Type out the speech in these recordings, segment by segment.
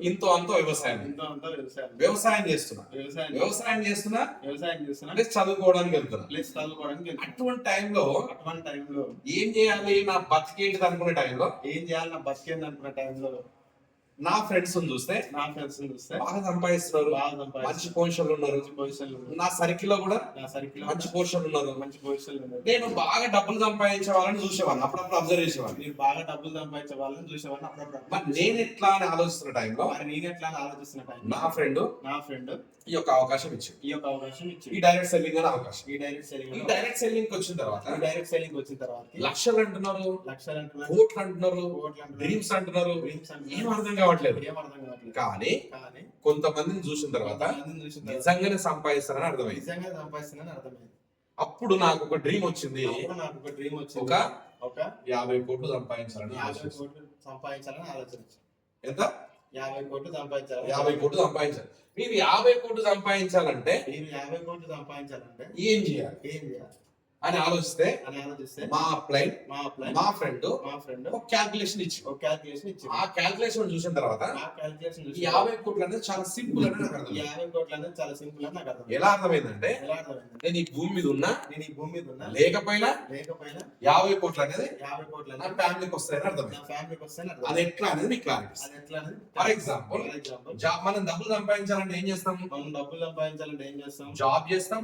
ఇంతో అంతో వ్యవసాయం వ్యవసాయం చేస్తున్నా ప్లస్ చదువుకోవడానికి వెళ్తున్నా. అటువంటి టైంలో ఏం చేయాలి నా బతికేంటిది అనుకునే టైంలో నా ఫ్రెండ్స్ చూస్తే బాగా సంపాదిస్తున్నారు, మంచి పొజిషన్ ఉన్నారు. నా సర్కిల్ లో కూడా మంచి పొజిషన్ ఉన్నారు. నేను బాగా డబ్బులు సంపాదించే వాళ్ళని చూసేవాడిని, అప్పుడప్పుడు అబ్జర్వ్ చేసేవాడిని. మరి నేను ఎట్లా అని ఆలోచిస్తున్న టైంలో నా ఫ్రెండ్ ఈ యొక్క అవకాశం ఇచ్చింది. ఈ డైరెక్ట్ సెల్లింగ్ అనే అవకాశం. ఈ డైరెక్ట్ సెల్లింగ్ వచ్చిన తర్వాత లక్షలు అంటున్నారు, కోట్లు అంటున్నారు, డ్రీమ్స్ అంటున్నారు, ఏం అర్థం కావట్లేదు. కానీ కొంతమందిని చూసిన తర్వాత నిజంగానే సంపాదిస్తారని అర్థమైంది. అప్పుడు నాకు ఒక డ్రీమ్ వచ్చింది, ఒక 50 కోట్లు సంపాదించాలని ఆలోచన. ఎంత? 50 కోట్లు సంపాదించాలి. మీరు 50 కోట్లు సంపాదించాలంటే ఏం చేయాలి అని ఆలోచిస్తే మా అప్లైన్ మా ఫ్రెండ్ ఒక క్యాల్కులేషన్ ఇచ్చి ఆ క్యాల్కులేషన్ చూసిన తర్వాత 50 కోట్లు అనేది చాలా సింపుల్ అని నాకు అర్థం. ఎలా అర్థమైందంటే నేను ఈ భూమి మీద ఉన్నా లేకపోయినా 50 కోట్లు అనేది నా ఫ్యామిలీకి వస్తాయని అర్థమైంది. అది ఎట్లా అనేది మీకు క్లారిటీ. ఫర్ ఎగ్జాంపుల్ మనం డబ్బులు సంపాదించాలంటే ఏం చేస్తాం? జాబ్ చేస్తాం,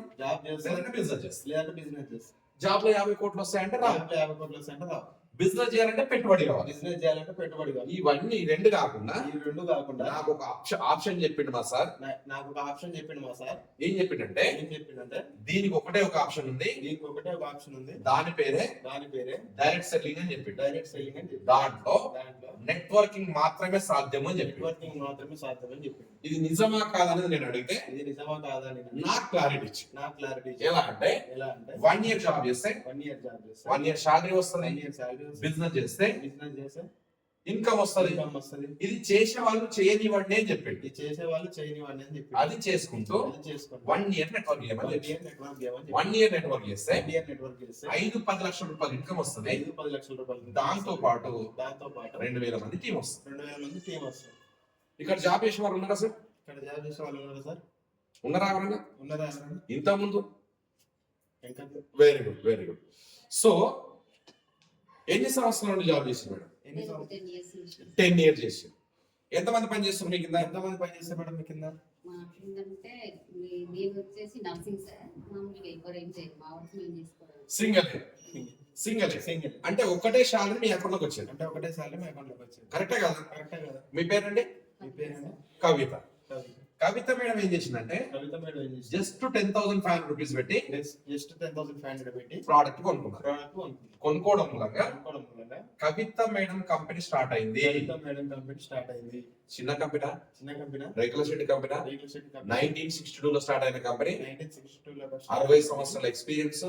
బిజినెస్ చేస్తాం. జాబ్ లో 50 కోట్లు వస్తాయంటే రావు. బిజినెస్ చేయాలంటే పెట్టుబడి కావాలి. ఇవన్నీ రెండు కాకుండా నాకు ఒక ఆప్షన్ చెప్పిండు మా సార్. ఏం చెప్పిండంటే దీనికి ఒకటే ఒక ఆప్షన్ ఉంది. దాని పేరే డైరెక్ట్ సెల్లింగ్ అని చెప్పిండు. దాంట్లో నెట్వర్కింగ్ మాత్రమే సాధ్యం అని చెప్పి. ఇది నిజమా కాదనేది నేను అడిగితే నాకు క్లారిటీ ఇచ్చి. ఎలా అంటే 1 year జాబ్ చేస్తే 1 year శాలరీ వస్తుంది, బిజినెస్ చేస్తే ఇన్కమ్ వస్తుంది. ఇది చేసే వాళ్ళు చేయనివ్వండి అని చెప్పింది. అది చేసుకుంటూ 1 year నెట్వర్క్ చేయమని చెప్పి 1 year నెట్వర్క్ చేస్తే 5-10 లక్షల రూపాయలు ఇన్కమ్ వస్తుంది. దాంతో పాటు 2000 మంది టీం వస్తుంది. ఇక్కడ జాబ్ చేసే వాళ్ళు ఉన్నారా సార్? ఉన్నారా ఎవరన్నా ఇంత ముందు? Very good. సో ఎన్ని సంవత్సరాల నుండి జాబ్ చేసి మేడం? 10 years చేసి. ఎంతమంది పని చేస్తారు మీ కింద? మేడం మీ కింద? సింగిల్ అంటే ఒకటే శాలరీ మీ అకౌంట్ లోకి వచ్చేది. కరెక్టే కదా? మీ పేరండి? కవిత మేడం ఏం చేసిందంటే జస్ట్ 10,500 రూపీస్ పెట్టి ప్రోడక్ట్ కొనుక్కోవడం మూలంగా కవిత మేడం కంపెనీ స్టార్ట్ అయింది. చిన్న కంపెనీ, రేకుల షెడ్ కంపెనీ. 1962 లో స్టార్ట్ అయిన కంపెనీ. 60 సంవత్సరాల ఎక్స్పీరియన్స్,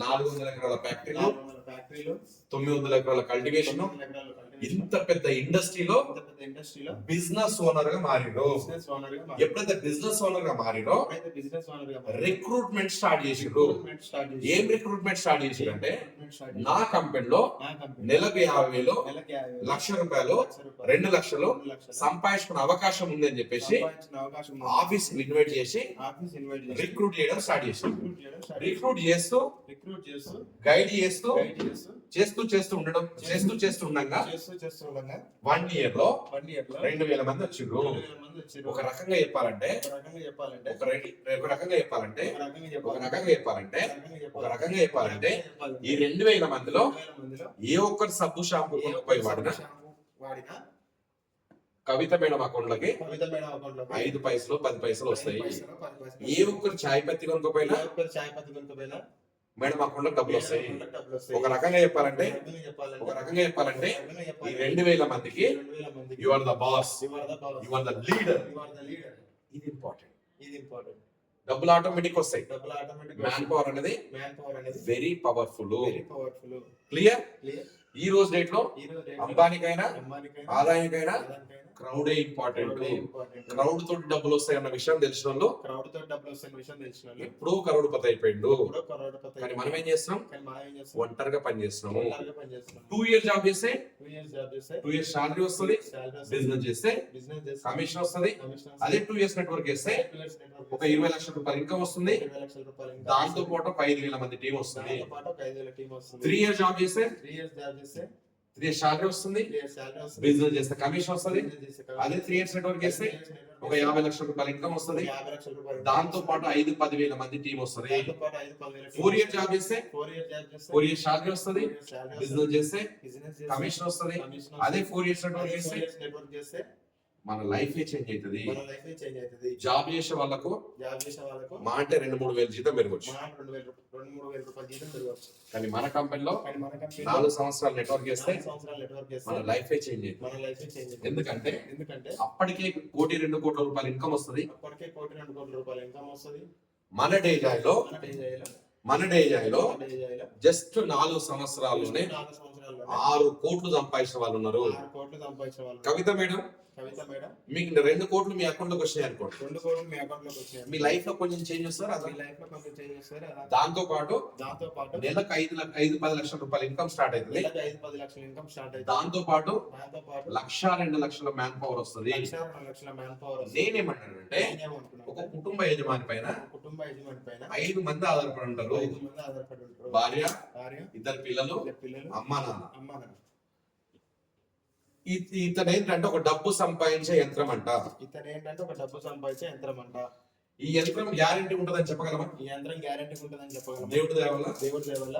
400 ఎకరాల ఫ్యాక్టరీలు, 900 ఎకరాల కల్టివేషన్. ఇంత పెద్ద ఇండస్ట్రీలో బిజినెస్ ఓనర్ గా మారిరో. ఎప్పుడైతే బిజినెస్ ఓనర్ గా మారిరో రిక్రూట్మెంట్ స్టార్ట్ చేసిర్రు. ఏం రిక్రూట్మెంట్ స్టార్ట్ చేసిర్రు అంటే నా కంపెనీలో నెలకు 50,000, ₹1,00,000, 2 లక్షలు సంపాదించుకునే అవకాశం ఉంది అని చెప్పేసి ఆఫీస్ ఇన్వైట్ చేసి రిక్రూట్ చేయడం స్టార్ట్ చేసి రిక్రూట్ చేస్తూ గైడ్ చేస్తూ ఉండగా 1 year లో 2,000 మంది వచ్చిండ్రు. ఒక రకంగా చెప్పాలంటే ఈ 2,000 మందిలో ఏ ఒక్కరు సబ్బు షాంపూ కొనుక్కోపోయి వాడినా కవిత మేడం అకౌంట్ లకి 5 పైసలు 10 పైసలు వస్తాయి. ఏ ఒక్కరు చాయ్ పత్తి కొనుక్కోపోయినా మేడం అకౌంట్ లో డబ్బులు వస్తాయి. ఒక రకంగా చెప్పాలంటే ఈ 2,000 మందికి you are the boss, you are the leader. ఇది ఇంపార్టెంట్. డబ్బులు ఆటోమేటిక్ వస్తాయి. మ్యాన్ పవర్ అనేది వెరీ పవర్ఫుల్. క్లియర్? ఈ రోజు డేట్ లో అంబానీకైనా ఆదాయానికైనా క్రౌడే ఇంపార్టెంట్. క్రౌడ్ తోటి డబ్బులు వస్తాయన్న విషయం తెలిసిన వాళ్ళు ఎప్పుడో కరోడుపతి అయిపోయిండు. కానీ మనం ఏం చేస్తున్నాం? ఒంటరిగా పని చేస్తున్నాము. 2 years జాబ్ చేస్తే 2 years శాలరీ వస్తుంది. బిజినెస్ చేస్తే కమిషన్ వస్తుంది. అదే 2 years నెట్వర్క్ చేస్తే ఒక 20 లక్షల రూపాయలు ఇన్కమ్ వస్తుంది. దాంతో పాటు 5,000 మంది టీం వస్తుంది. 3 years జాబ్ చేస్తే 3 years శాలరీ వస్తుంది. బిజినెస్ చేస్తే కమిషన్ వస్తుంది. అదే 3 years నెట్వర్క్ చేస్తే ఒక 50 లక్షల రూపాయలు ఇన్కమ్ వస్తుంది. దాంతో పాటు 5-10,000 మంది టీం వస్తుంది. 4 years జాబ్ చేస్తే 4 years శాలరీ వస్తుంది. బిజినెస్ చేస్తే కమిషన్ వస్తుంది. అదే 4 years నెట్వర్క్ చేస్తే మన లైఫ్ చేంజ్ అవుతుంది. జాబ్ చేసే వాళ్ళకు మా అంటే 2-3 వేలు జీతం పెరగచ్చు. కానీ మన కంపెనీలో 4 సంవత్సరాలు నెట్వర్క్ చేస్తే మన లైఫ్ చేంజ్ అవుతుంది. ఎందుకంటే అప్పటికే 1-2 కోట్ల రూపాయలు ఇన్కమ్ వస్తుంది. మన డే జాయిలో జస్ట్ 4 సంవత్సరాల్లోనే 6 కోట్లు సంపాదించిన వాళ్ళు ఉన్నారు. కవిత మేడం మీకు 2 కోట్లు మీ అకౌంట్ లోకి వచ్చాయి అనుకోండి. మీ లైఫ్ లో కొంచెం చేంజ్ వస్తారు. దాంతో పాటు నెలకు 5-10 లక్షల రూపాయలు ఇన్కమ్ స్టార్ట్ అవుతుంది. దాంతో పాటు 1-2 లక్షల మ్యాన్ పవర్ వస్తుంది. నేనేమంటానంటే ఒక కుటుంబ యజమాని పైన 5 మంది ఆధారపడి ఉంటారు. భార్య, 2 పిల్లలు, అమ్మ నాన్న. ఇతను ఏంటంటే ఒక డబ్బు సంపాదించే యంత్రం అంట. ఈ యంత్రం గ్యారెంటీ ఉంటదని చెప్పగలమా? దేవుడి దయ వల్ల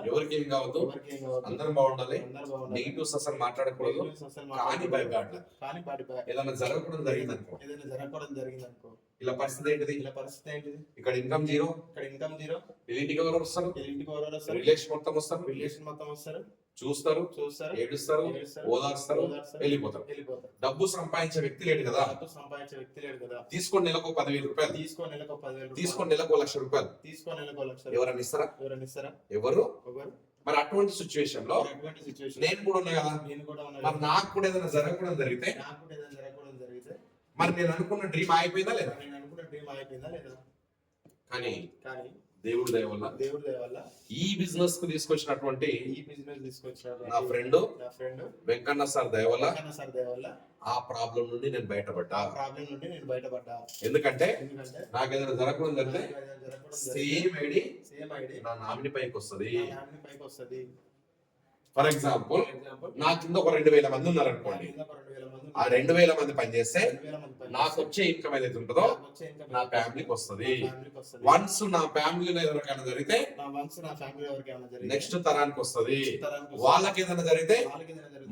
ఎవరికి ఏం కావద్దు, అందరం బాగుండాలి. నెగిటివ్స్ అసలు మాట్లాడకూడదు. కానీ భయపడాలి. ఏదైనా జరగకూడదు జరిగిందనుకో ఇలా పరిస్థితి ఏంటిది? ఇక్కడ ఇన్కమ్ జీరో. ఇంటికి ఎవరు వస్తారు? రిలేషన్ మొత్తం వస్తారు. చూస్తారు, ఏడుస్తారు, ఓదార్స్తారు, వెళ్ళిపోతారు. డబ్బు సంపాదించే వ్యక్తి లేడు కదా. తీసుకొని నెలకు 10,000 రూపాయలు, తీసుకొని నెలకు 1,00,000 రూపాయలు ఎవరన్నా ఇస్తారా? ఎవరు? మరి అటువంటి సిచ్యువేషన్ లో నేను కూడా ఉన్నా కదా. మరి నాకు కూడా ఏదైనా జరగకూడదు జరిగితే మరి నేను అనుకున్న డ్రీమ్ అయిపోయిందా లేదా? కానీ దేవుడి దయ వల్ల ఈ బిజినెస్ కు తీసుకొచ్చినటువంటి నా ఫ్రెండ్ వెంకన్న సార్ దయ వల్ల ఆ ప్రాబ్లం నుండి నేను బయటపడ్డా. ఎందుకంటే నాకు ఏదైనా జరగకూడదు జరిగితే సేమ్ ఐడి నా నామినీ పైకి వస్తుంది. ఫర్ ఎగ్జాంపుల్ నా కింద ఒక 2,000 మంది ఉన్నారు అనుకోండి. ఆ 2,000 మంది పనిచేస్తే నాకు వచ్చే ఇన్కమ్ ఏదైతే ఉంటుందో నా ఫ్యామిలీకి వస్తుంది. వన్స్ నా ఫ్యామిలీలో ఎవరికైనా జరిగితే నెక్స్ట్ తరానికి వస్తుంది. వాళ్ళకి ఏదైనా జరిగితే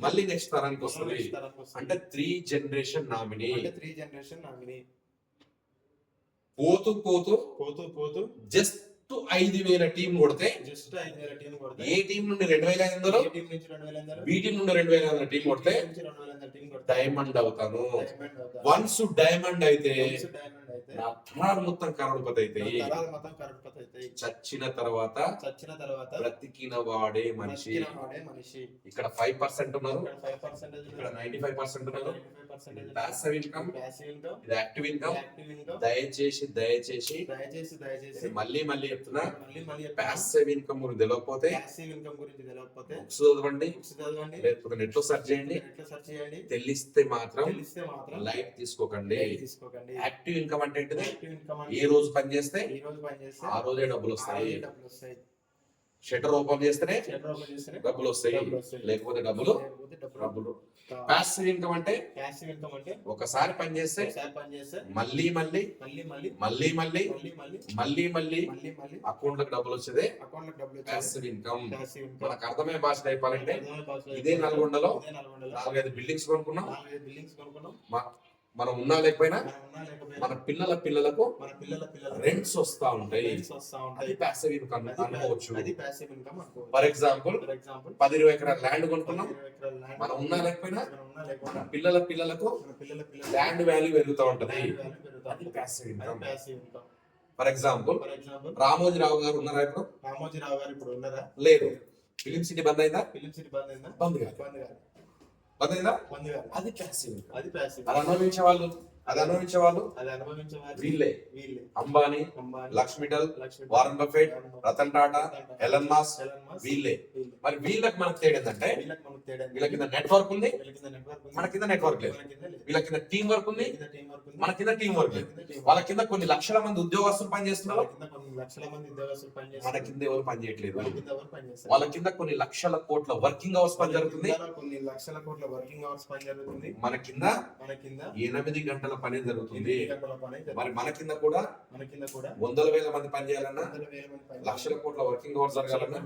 మళ్ళీ నెక్స్ట్ తరానికి వస్తుంది. అంటే 3 జనరేషన్ నామినీ. పోతూ జస్ట్ 5,000 టీం కొడితే ఏ టీం నుండి 2,500, బి టీం నుండి 2,500 టీం కొడితే డైమండ్ అవుతాను. వన్స్ డైమండ్ అయితే నా తరాలు మొత్తం కరోడ్పతి అవుతాయి. చచ్చిన తర్వాత బ్రతికిన వాడే మనిషి. ఇక్కడ 5% ఉన్నారు, ఇక్కడ 95% ఉన్నారు. ప్యాసివ్ ఇన్కమ్, ఇది యాక్టివ్ ఇన్కమ్. దయచేసి మళ్ళీ చెప్తున్నా, ప్యాసివ్ ఇన్కమ్ గురించి తెలియకపోతే బుక్స్ చదవండి, లేకపోతే నెట్ లో సెర్చ్ చేయండి. తెలిస్తే మాత్రం లైఫ్ తీసుకోకండి. యాక్టివ్ ఇన్కమ్ అంటే ఏంటిది? ఏ రోజు పని చేస్తే ఆ రోజే డబ్బులు వస్తాయి. షట్టర్ ఓపెన్ చేస్తేనే డబ్బులు వస్తాయి, లేకపోతే డబ్బులు. ప్యాసివ్ ఇన్కమ్ అంటే ఒకసారి పని చేస్తే మళ్ళీ అకౌంట్ లకు డబ్బులు వచ్చేదే ప్యాసివ్ ఇన్కమ్. మనకు అర్థమయ్యే భాష చెప్పాలంటే ఇదే నల్గొండలో 4-5 బిల్డింగ్స్ కొనుక్కున్నాం. మనం ఉన్నా లేకపోయినా మన పిల్లలకు రెంట్స్ వస్తా ఉంటాయి. అది ప్యాసివ్ ఇన్కమ్ అనుకోవచ్చు. ఫర్ ఎగ్జాంపుల్ 10-20 ఎకరాల ల్యాండ్ కొనుక్కున్నాం. మనం ఉన్నా లేకపోయినా మన పిల్లలకు ల్యాండ్ వాల్యూ పెరుగుతూ ఉంటది. అది passive income. For example Ramoji Rao గారు ఉన్నారా? ఇప్పుడు లేదు. ఫిలిం సిటీ బంద్ అయిందా? బంద్ కాదు. బంద్ అయిందా? అది ప్యాసివ్. అది అనుభవించే వాళ్ళు వీళ్ళే. Ambani, Lakshmi Mittal, Warren Buffett, Ratan Tata, Elon Musk వీళ్ళే. మరి వీళ్ళకి మనకు తేడా ఏంటంటే వీళ్ళ కింద నెట్వర్క్ ఉంది, మన కింద నెట్వర్క్ లేదు. వీళ్ళ కింద టీం వర్క్ ఉంది, మన కింద టీం వర్క్ లేదు. వాళ్ళ కింద కొన్ని లక్షల మంది ఉద్యోగస్తులు పనిచేస్తున్నారు, మన కింద ఎవరు పనిచేయట్లేదు. వాళ్ళ కింద కొన్ని లక్షల కోట్ల వర్కింగ్ అవర్స్ పని జరుగుతుంది, మన కింద 8 గంటల పని జరుగుతుంది. మరి మన కింద కూడా వందల వేల మంది పని చేయాలన్నా, లక్షల కోట్ల వర్కింగ్ అవర్స్ జరగాలన్నా,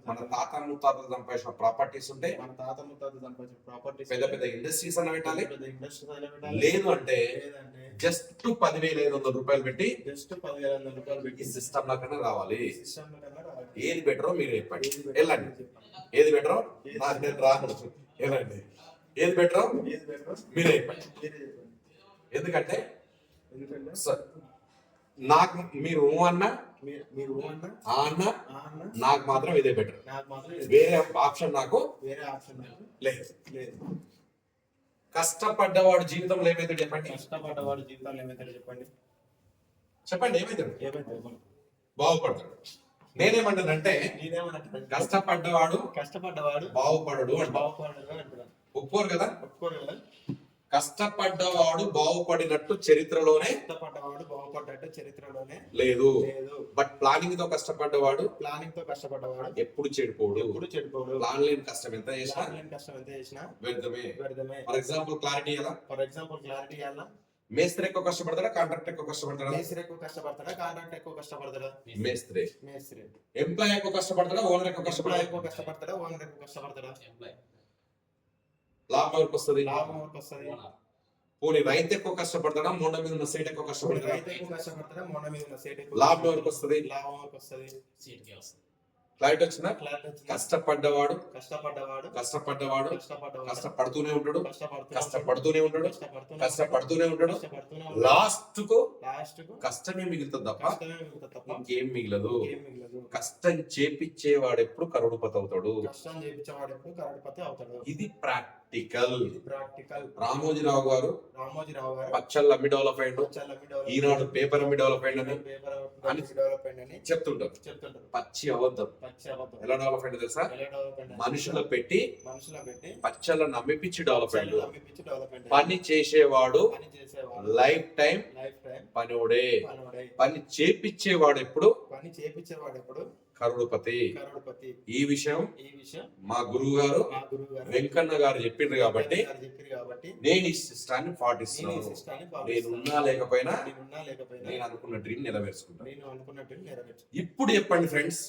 మన తాత ముత్తాతలు సంపాదించిన ప్రాపర్టీస్ ఉంటే, పెద్ద పెద్ద ఇండస్ట్రీస్ అన్న పెట్టాలి. లేదు అంటే జస్ట్ 10,500 రూపాయలు పెట్టి ఈ సిస్టమ్ లాగానే రావాలి. ఏది బెటరో మీరు చెప్పండి, వెళ్ళండి. ఏది బెటరో నాకు నేను రాను, వెళ్ళండి. ఏది బెటరో మీరే చెప్పండి. ఎందుకంటే సార్ నాకు మీరు అన్నా అన్న నాకు మాత్రం ఇదే బెటర్, వేరే ఆప్షన్ నాకు లేదు. కష్టపడ్డవాడు జీవితంలో ఏమైతే చెప్పండి, చెప్పండి ఏమైతే బాగుపడతాడు. నేనేమంటానంటే కష్టపడ్డవాడు బాగుపడడు అంటాడు. ఒప్పుకోరు కదా? కష్టపడ్డవాడు బాగుపడినట్టు చరిత్రలోనే లేదు. బట్ ప్లానింగ్ తో కష్టపడ్డవాడు ఎప్పుడు చెడిపోడు. ప్లాన్ లేని కష్టం ఎంత చేసినా వ్యర్థమే. ఫర్ ఎగ్జాంపుల్ క్లారిటీ ఎలా? మేస్త్రి ఎక్కువ కష్టపడతాడా, కాంట్రాక్టర్ ఎక్కువ కష్టపడతాడా? మేస్త్రి. ఎంప్లాయ్ ఎక్కువ కష్టపడతాడా, ఓనర్ ఎక్కువ కష్టపడతాడా? లాభం ఎవరికి వస్తుంది? పోనీ రైతు ఎక్కువ కష్టపడతాడా, మొండ మీద ఉన్న సేట్ ఎక్కువ కష్టపడతాడా? లాభం ఎవరికి వస్తుంది? క్లారిటీ వచ్చిందా? కష్టపడ్డవాడు కష్టపడుతూనే ఉంటాడు. లాస్ట్ కు కష్టమే మిగులుతుంది తప్ప ఇంకేం మిగలదు. కష్టం చేపించేవాడు ఎప్పుడు కరోడుపతి అవుతాడు. ఇది ప్రాక్టికల్. రామోజీరావు గారు పచ్చళ్ళు అమ్మి డెవలప్ అయ్యిండు, ఈనాడు పేపర్ అమ్మి డెవలప్ అయ్యిండు అని చెప్తుంటారు. పచ్చి అబద్ధం. ఎలా డెవలప్ అయ్యింది తెలుసా? మనుషులు పెట్టి పచ్చళ్ళను అమ్మిపించి డెవలప్ అయ్యిండు. పని చేసేవాడు లైఫ్ టైం పనివాడే. పని చేపించేవాడు ఎప్పుడు కరోడుపతి. ఈ విషయం మా గురువు గారు వెంకన్న గారు చెప్పిండ్రు కాబట్టి నేను ఈ సిస్టాన్ని పాటిస్తున్నాను. నేను ఉన్నా లేకపోయినా నేను అనుకున్న డ్రీమ్ నెరవేర్చుకుంటాను. ఇప్పుడు చెప్పండి ఫ్రెండ్స్,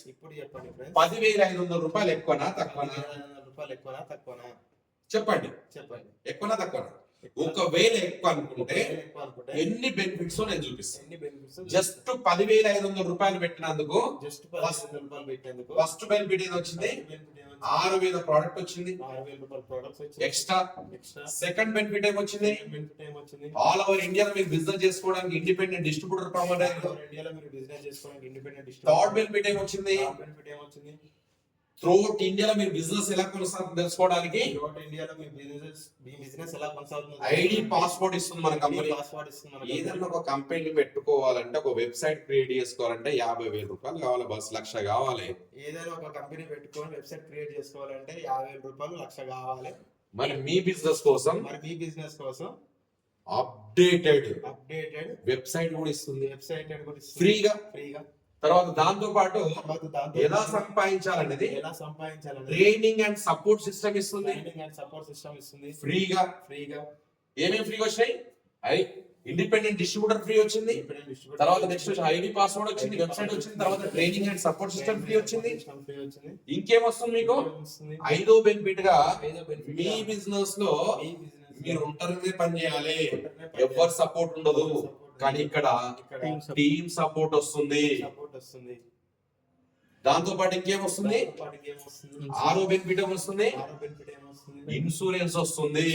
10,500 రూపాయలు ఎక్కువనా తక్కువనా? చెప్పండి, ఎక్కువనా తక్కువనా? ఒకవేళ ఎక్కువ అనుకుంటే ఎన్ని బెనిఫిట్స్ నేను చూపిస్తాను. జస్ట్ 10,500 రూపాయలు పెట్టినందుకు ఫస్ట్ బెనిఫిట్ ఏది వచ్చింది? 6,000 ప్రోడక్ట్ వచ్చింది ఎక్స్ట్రా. సెకండ్ బెనిఫిట్ ఏమొచ్చింది? ఆల్ ఓవర్ ఇండియాలో మీరు బిజినెస్ చేసుకోవడానికి ఇండిపెండెంట్ డిస్ట్రిబ్యూటర్ ప్రమోట్ అయ్యారు. థర్డ్ బెనిఫిట్ ఏమొచ్చింది? త్రూఅవుట్ ఇండియాలో మీరు బిజినెస్ ఎలా కొనసాగుతుందో తెలుసుకోవడానికి ఐడి పాస్వర్డ్ ఇస్తుంది మన కంపెనీ. ఏదైనా ఒక కంపెనీ పెట్టుకోవాలంటే, ఒక వెబ్సైట్ క్రియేట్ చేసుకోవాలంటే 50,000 రూపాయలు కావాలి, బస్ 1,00,000 కావాలి. ఏదైనా ఒక కంపెనీ పెట్టుకొని వెబ్సైట్ క్రియేట్ చేసుకోవాలంటే 50,000 రూపాయలు 1,00,000 కావాలి. మరి మీ బిజినెస్ కోసం అప్డేటెడ్ వెబ్సైట్ కూడా ఇస్తుంది, ఫ్రీగా. తర్వాత దాంతో పాటు ఎలా సంపాదించాలనేది ట్రైనింగ్ అండ్ సపోర్ట్ సిస్టమ్ ఇస్తుంది ఫ్రీగా. ఏమేమి ఫ్రీగా వచ్చాయి? ఇండిపెండెంట్ డిస్ట్రిబ్యూటర్ ఫ్రీ వచ్చింది, తర్వాత నెక్స్ట్ ఐడి పాస్వర్డ్ వచ్చింది, వెబ్సైట్ వచ్చింది, తర్వాత training and support system free వచ్చింది. ఇంకేమొస్తుంది మీకు? 5వ బెనిఫిట్ గా మీ బిజినెస్ లో మీరు ఒంటరిగా పని చేయాలి, ఎవరు సపోర్ట్ ఉండదు. కానీ ఇక్కడ టీమ్ సపోర్ట్ వస్తుంది. దాంతో పాటు ఇంకేం వస్తుంది? 6వ బెనిఫిట్ ఏమొస్తుంది? ఇన్సూరెన్స్ వస్తుంది.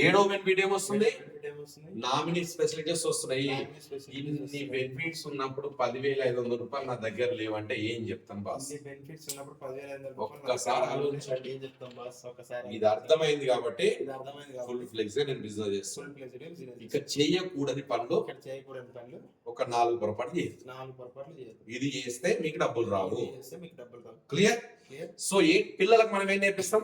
7వ బెనిఫిట్ ఏమొస్తుంది? బెనిఫిట్ ఏమొస్తుంది? నామినీ ఫెసిలిటీస్ వస్తున్నాయి. నామినీ facilities ఇన్ని వస్తున్నాయి. బెనిఫిట్స్ ఉన్నప్పుడు 10,500 రూపాయలు నా దగ్గర లేవంటే ఏం చెప్తాం బాస్? ఇన్ని బెనిఫిట్స్ ఉన్నప్పుడు 10,500 ఒక్కసారి ఆలోచించండి. ఏం చెప్తాం బాస్? ఒకసారి ఇది అర్థమైంది కాబట్టి ఇది అర్థమైంది ఫుల్ కాబట్టి ఫ్లెక్స్ నేను బిజినెస్ చేస్తాను. ఫుల్ ప్లేస్ బిజినెస్ ఇక చేయకూడని పనులు ఇక్కడ చేయకూడని పనులు ఒక 4 పొరపాటు చేయొద్దు. 4 పొరపాట్లు చేయదు. ఇది చేస్తే మీకు డబ్బులు రావు. ఇది చేస్తే మీకు డబ్బులు రావు. క్లియర్? Clear? సో పిల్లలకు మనం ఏం నేర్పిస్తాం?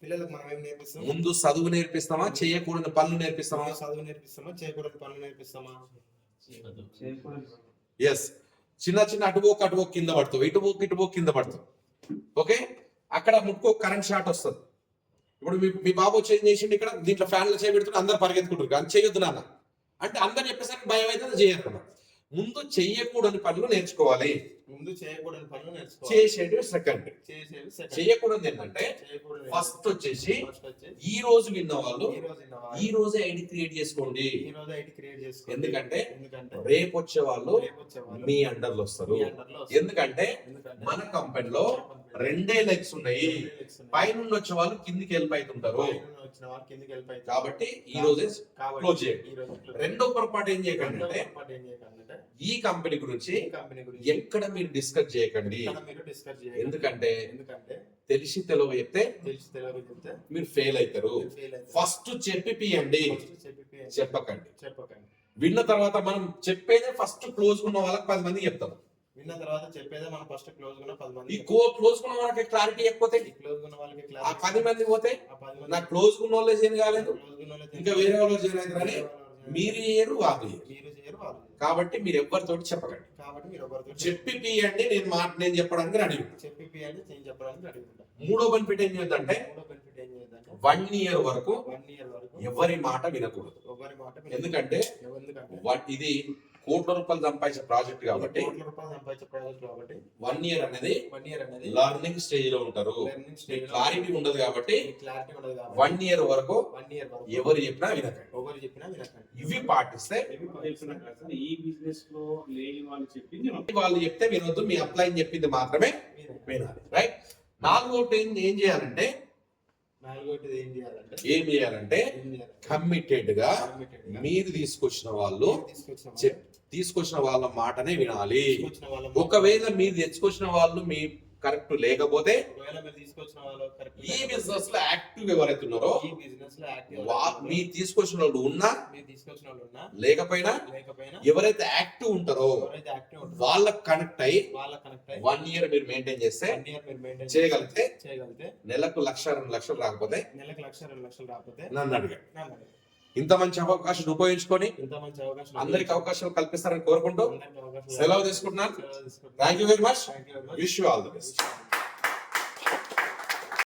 పిల్లలకు మనం ఏం నేర్పిస్తాం? ముందు చదువు నేర్పిస్తామా, చేయకూడని పనులు నేర్పిస్తామా? చదువు నేర్పిస్తామా, చేయకూడని పనులు నేర్పిస్తామా? ఎస్. చిన్న చిన్న అటుపోకు కింద పడుతుంది, ఇటుపోకు కింద పడుతుంది. ఓకే, అక్కడ ముట్టుకో కరెంట్ షాట్ వస్తుంది. ఇప్పుడు మీ బాబు చేంజ్ చేసిండు, ఇక్కడ దీంట్లో ఫ్యాన్లు చేయబెడుతుంటే అందరు పరిగెత్తుకుంటారు, అని చేయొద్దు నాన్న అంటే అందరు చెప్పేసరికి భయం అయితే చేయకుండా ముందు చెయ్యకూడని పనులు నేర్చుకోవాలి. ముందు చేయకూడని పనులు నేర్చుకోవాలి. చేసేది సెకండ్. చేసేవి second. చేయకూడదు ఏంటంటే చేయకూడదు ఫస్ట్ వచ్చేసి ఫస్ట్ వచ్చేసి ఈ రోజు విన్న వాళ్ళు ఈ రోజు విన్నవాళ్ళు ఈ రోజే ఐడి క్రియేట్ చేసుకోండి. ఈ రోజు ఐడి క్రియేట్ చేసుకోండి. ఎందుకంటే ఎందుకంటే రేపు వచ్చే వాళ్ళు రేపు వచ్చే వాళ్ళు మీ అండర్ లో వస్తారు. మీ under లో వస్తారు. ఎందుకంటే ఎందుకంటే మన కంపెనీలో 2 లెగ్స్ ఉన్నాయి. పైనుండి వచ్చే వాళ్ళు కిందికి వెళ్ళిపోతుంటారు. పైన వచ్చిన వాళ్ళు కిందికి వెళ్ళిపోయి కాబట్టి ఈ రోజే కాబట్టి క్లోజ్ చేయండి. ఈ రోజు close. రెండో పొరపాటు ఏం చేయకండి రెండో అంటే పొరపాటు ఏం చేయకండి అంటే ఈ కంపెనీ గురించి ఈ కంపెనీ గురించి ఎక్కడ మీరు డిస్కస్ చేయకండి. ఇక్కడ మీరు డిస్కస్ చేయండి. ఎందుకంటే ఎందుకంటే తెలిసి తెలియక చెప్తే తెలిసి తెలియదు చెప్తే మీరు ఫెయిల్ అవుతారు. మీరు fail అవుతారు. ఫస్ట్ చెప్పిపియండి, First చెప్పండి. చెప్పకండి. చెప్పకండి. విన్న తర్వాత మనం చెప్పేదే ఫస్ట్ క్లోజ్ ఉన్న వాళ్ళకి 10 మంది చెప్తాం. విన్న తర్వాత చెప్పేదే మనం ఫస్ట్ క్లోజ్ ఉన్న 10 మంది ఈ క్లోజ్ ఉన్న వాళ్ళకి క్లారిటీ ఎక్కువతే క్లోజ్ ఉన్న వాళ్ళకి ఆ 10 మంది పోతే ఆ 10 మంది నాకు క్లోజ్ ఉన్న వాళ్ళే చేయని కాలేదు, క్లోజ్ ఉన్న వాళ్ళకి ఇంకా వేరే వాళ్ళు చేయలేదు అని మీరు చేయరు, వాళ్ళు చేయరు. మీరు చేయరు వాళ్ళు చేయరు. కాబట్టి మీరు ఎవరితోటి చెప్పకండి. కాబట్టి మీరు ఎవరితో చెప్పిపియండి, నేను చెప్పడానికి రెడీ ఉంటాను. చెప్పి అంటే నేను చెప్పడానికి అడుగుతుంటా. మూడో బెనిఫిట్ ఏం చేద్దంటే మూడో బెనిఫిట్ ఏం చేద్దంటే 1 ఇయర్ వరకు 1 ఇయర్ వరకు ఎవరి మాట వినకూడదు. ఎవరి మాట ఎందుకంటే ఎందుకంటే ఇది కోట్ల రూపాయలు సంపాదించే ప్రాజెక్ట్ కాబట్టి కోట్ల రూపాయలు సంపాదించే ప్రాజెక్ట్ కాబట్టి 1 ఇయర్ అనేది 1 ఇయర్ అనేది లర్నింగ్ స్టేజ్ లో ఉంటారు. లెర్నింగ్ స్టేజ్ క్లారిటీ ఉండదు కాబట్టి క్లారిటీ ఉండదు కాబట్టి 1 ఇయర్ వరకు 1 ఇయర్ వరకు ఎవరు చెప్పినా వినకండి. ఎవరు చెప్పినా వినకండి. ఇవి పాటిస్తే ఈ బిజినెస్ లో లేని వాళ్ళు చెప్పింది వాళ్ళు చెప్తే వినొద్దు, మీ అప్లై చెప్పింది మాత్రమే వినాలి. రైట్. నాలుగోటి ఏం చేయాలంటే నాలుగోటిది ఏం చేయాలంటే ఏం చేయాలంటే ఏం చేయాలి? కమిటెడ్ గా Committed గా మీరు తీసుకొచ్చిన వాళ్ళు తీసుకొచ్చిన వాళ్ళ మాటనే వినాలి. తీసుకొచ్చిన వాళ్ళ ఒకవేళ మీరు తెచ్చుకొచ్చిన వాళ్ళు మీ కరెక్ట్ లేకపోతే ఒకవేళ మీరు తీసుకొచ్చిన వాళ్ళు కరెక్ట్ ఈ బిజినెస్ లో యాక్టివ్ ఎవరైతే ఉన్నారో ఈ బిజినెస్ లో యాక్టివ్ మీరు తీసుకొచ్చిన వాళ్ళు ఉన్నా మీరు తీసుకొచ్చిన వాళ్ళు ఉన్నా లేకపోయినా లేకపోయినా ఎవరైతే యాక్టివ్ ఉంటారో ఎవరైతే యాక్టివ్ ఉంటారో వాళ్ళకి కనెక్ట్ అయ్యి వాళ్ళ కనెక్ట్ అయ్యి 1 ఇయర్ మీరు మెయింటైన్ చేస్తే 1 ఇయర్ మీరు మెయింటైన్ చేయగలిగితే చేయగలిగితే నెలకు 1,00,000 2 లక్షలు రాకపోతే నెలకు 1,00,000 2 లక్షలు రాకపోతే నన్ను అడిగాడు. నన్ను అడగండి. ఇంత మంచి అవకాశం ఉపయోగించుకొని ఇంత మంచి అవకాశం అందరికి అవకాశాలు కల్పిస్తారని కోరుకుంటూ అందరికీ అవకాశం సెలవు తీసుకుంటున్నాను. సెలవు తీసుకుంటున్నాను. Thank you very much. Thank you very much. Wish you all the best.